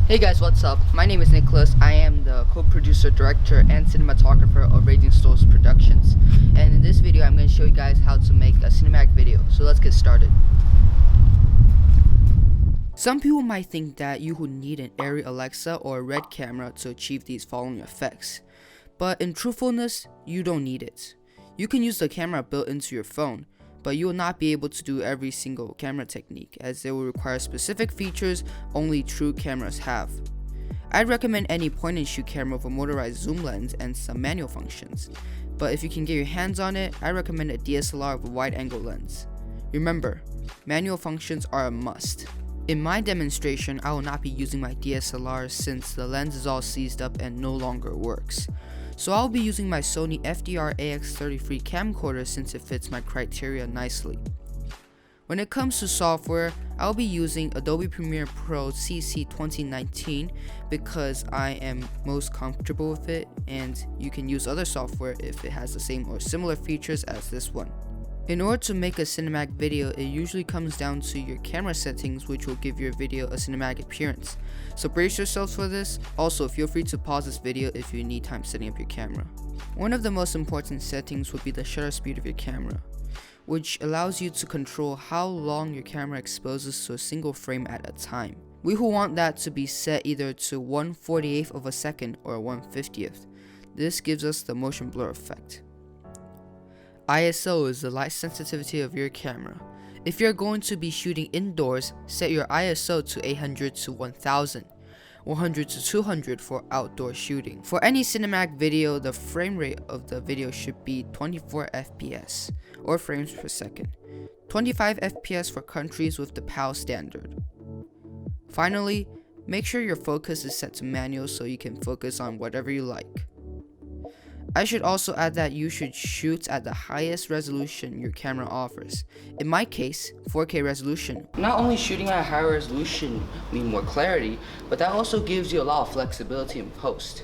Hey guys, what's up? My name is Nicholas. I am the co-producer, director, and cinematographer of Raging Stones Productions. And in this video, I'm going to show you guys how to make a cinematic video. So let's get started. Some people might think that you would need an Airy Alexa or a Red camera to achieve these following effects. But in truthfulness, you don't need it. You can use the camera built into your phone, but you will not be able to do every single camera technique, as they will require specific features only true cameras have. I'd recommend any point and shoot camera with a motorized zoom lens and some manual functions, but if you can get your hands on it, I recommend a DSLR with a wide angle lens. Remember, manual functions are a must. In my demonstration, I will not be using my DSLR since the lens is all seized up and no longer works. So I'll be using my Sony FDR AX33 camcorder since it fits my criteria nicely. When it comes to software, I'll be using Adobe Premiere Pro CC 2019 because I am most comfortable with it, and you can use other software if it has the same or similar features as this one. In order to make a cinematic video, it usually comes down to your camera settings, which will give your video a cinematic appearance. So brace yourselves for this. Also, feel free to pause this video if you need time setting up your camera. One of the most important settings would be the shutter speed of your camera, which allows you to control how long your camera exposes to a single frame at a time. We will want that to be set either to 1/48th of a second or 1/50th. This gives us the motion blur effect. ISO is the light sensitivity of your camera. If you're going to be shooting indoors, set your ISO to 800 to 1000, 100 to 200 for outdoor shooting. For any cinematic video, the frame rate of the video should be 24 FPS, or frames per second, 25 FPS for countries with the PAL standard. Finally, make sure your focus is set to manual so you can focus on whatever you like. I should also add that you should shoot at the highest resolution your camera offers. In my case, 4K resolution. Not only shooting at a higher resolution means more clarity, but that also gives you a lot of flexibility in post.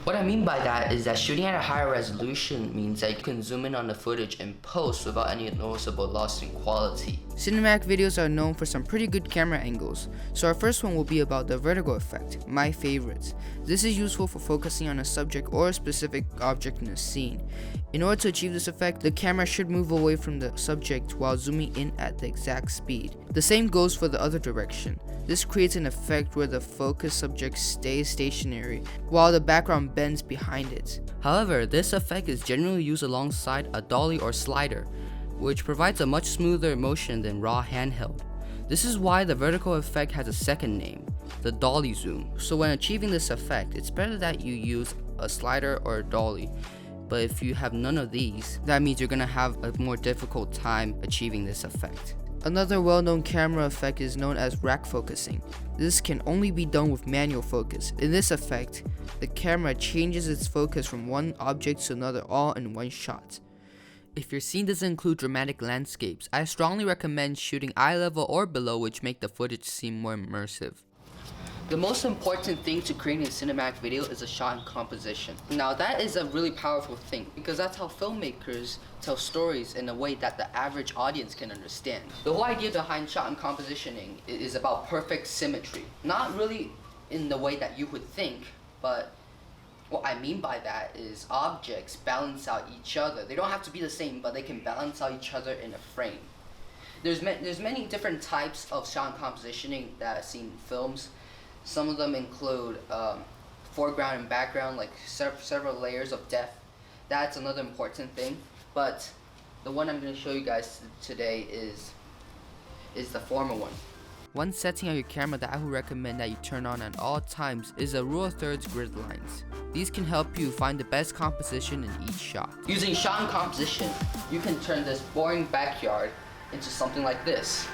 What I mean by that is that shooting at a higher resolution means that you can zoom in on the footage in post without any noticeable loss in quality. Cinematic videos are known for some pretty good camera angles, so our first one will be about the vertigo effect, my favorite. This is useful for focusing on a subject or a specific object in a scene. In order to achieve this effect, the camera should move away from the subject while zooming in at the exact speed. The same goes for the other direction. This creates an effect where the focus subject stays stationary while the background bends behind it. However, this effect is generally used alongside a dolly or slider, which provides a much smoother motion than raw handheld. This is why the vertical effect has a second name, the dolly zoom. So when achieving this effect, it's better that you use a slider or a dolly. But if you have none of these, that means you're gonna have a more difficult time achieving this effect. Another well-known camera effect is known as rack focusing. This can only be done with manual focus. In this effect, the camera changes its focus from one object to another all in one shot. If your scene doesn't include dramatic landscapes, I strongly recommend shooting eye level or below, which make the footage seem more immersive. The most important thing to creating a cinematic video is a shot and composition. Now that is a really powerful thing because that's how filmmakers tell stories in a way that the average audience can understand. The whole idea behind shot and compositioning is about perfect symmetry. Not really in the way that you would think, but what I mean by that is objects balance out each other. They don't have to be the same, but they can balance out each other in a frame. There's many different types of shot and compositioning that I've seen in films. Some of them include foreground and background, like several layers of depth. That's another important thing. But the one I'm going to show you guys today is the former one. One setting on your camera that I would recommend that you turn on at all times is a rule of thirds grid lines. These can help you find the best composition in each shot. Using shot and composition, you can turn this boring backyard into something like this.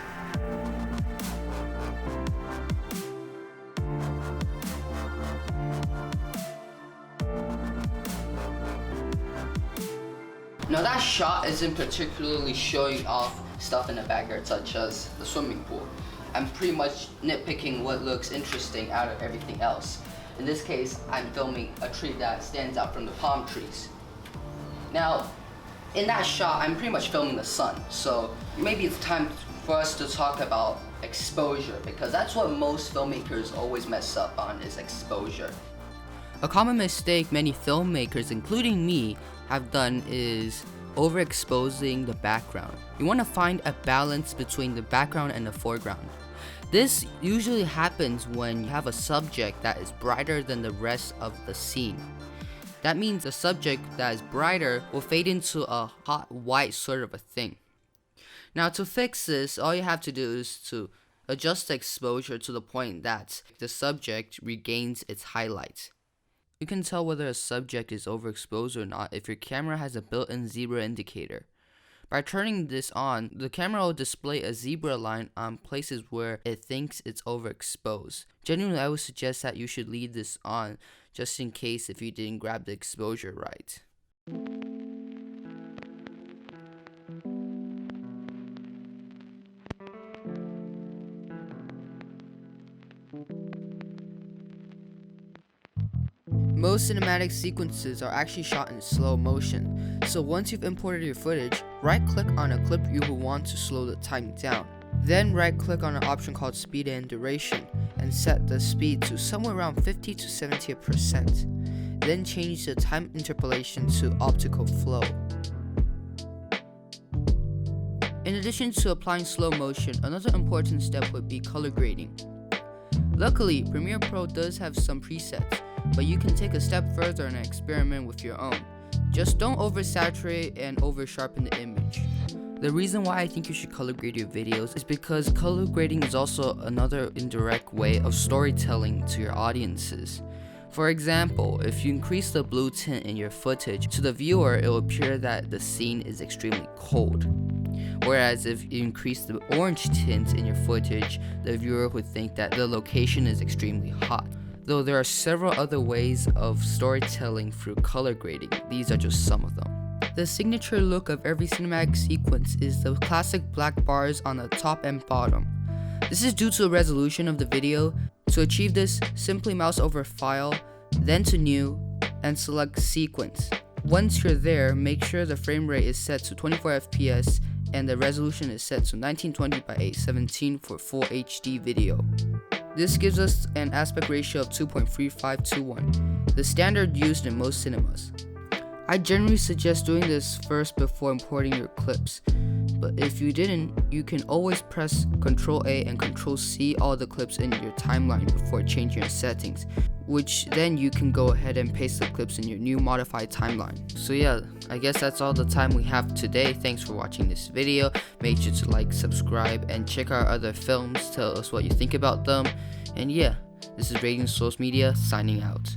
Now that shot isn't particularly showing off stuff in the backyard such as the swimming pool. I'm pretty much nitpicking what looks interesting out of everything else. In this case, I'm filming a tree that stands out from the palm trees. Now, in that shot, I'm pretty much filming the sun, so maybe it's time for us to talk about exposure, because that's what most filmmakers always mess up on, is exposure. A common mistake many filmmakers, including me, have done is overexposing the background. You want to find a balance between the background and the foreground. This usually happens when you have a subject that is brighter than the rest of the scene. That means a subject that is brighter will fade into a hot white sort of a thing. Now, to fix this, all you have to do is to adjust the exposure to the point that the subject regains its highlights. You can tell whether a subject is overexposed or not if your camera has a built-in zebra indicator. By turning this on, the camera will display a zebra line on places where it thinks it's overexposed. Generally, I would suggest that you should leave this on just in case if you didn't grab the exposure right. Most cinematic sequences are actually shot in slow motion, so once you've imported your footage, right-click on a clip you will want to slow the time down. Then right-click on an option called Speed and Duration, and set the speed to somewhere around 50 to 70%. Then change the time interpolation to optical flow. In addition to applying slow motion, another important step would be color grading. Luckily, Premiere Pro does have some presets, but you can take a step further and experiment with your own. Just don't oversaturate and over-sharpen the image. The reason why I think you should color grade your videos is because color grading is also another indirect way of storytelling to your audiences. For example, if you increase the blue tint in your footage, to the viewer it will appear that the scene is extremely cold. Whereas if you increase the orange tint in your footage, the viewer would think that the location is extremely hot. Though there are several other ways of storytelling through color grading, these are just some of them. The signature look of every cinematic sequence is the classic black bars on the top and bottom. This is due to the resolution of the video. To achieve this, simply mouse over File, then to New, and select Sequence. Once you're there, make sure the frame rate is set to 24 FPS and the resolution is set to 1920 by 817 for full HD video. This gives us an aspect ratio of 2.35 to 1, the standard used in most cinemas. I generally suggest doing this first before importing your clips, but if you didn't, you can always press Ctrl A and Ctrl C all the clips in your timeline before changing your settings, which then you can go ahead and paste the clips in your new modified timeline. So yeah, I guess that's all the time we have today. Thanks for watching this video. Make sure to like, subscribe, and check our other films. Tell us what you think about them. And yeah, this is Radiant Source Media signing out.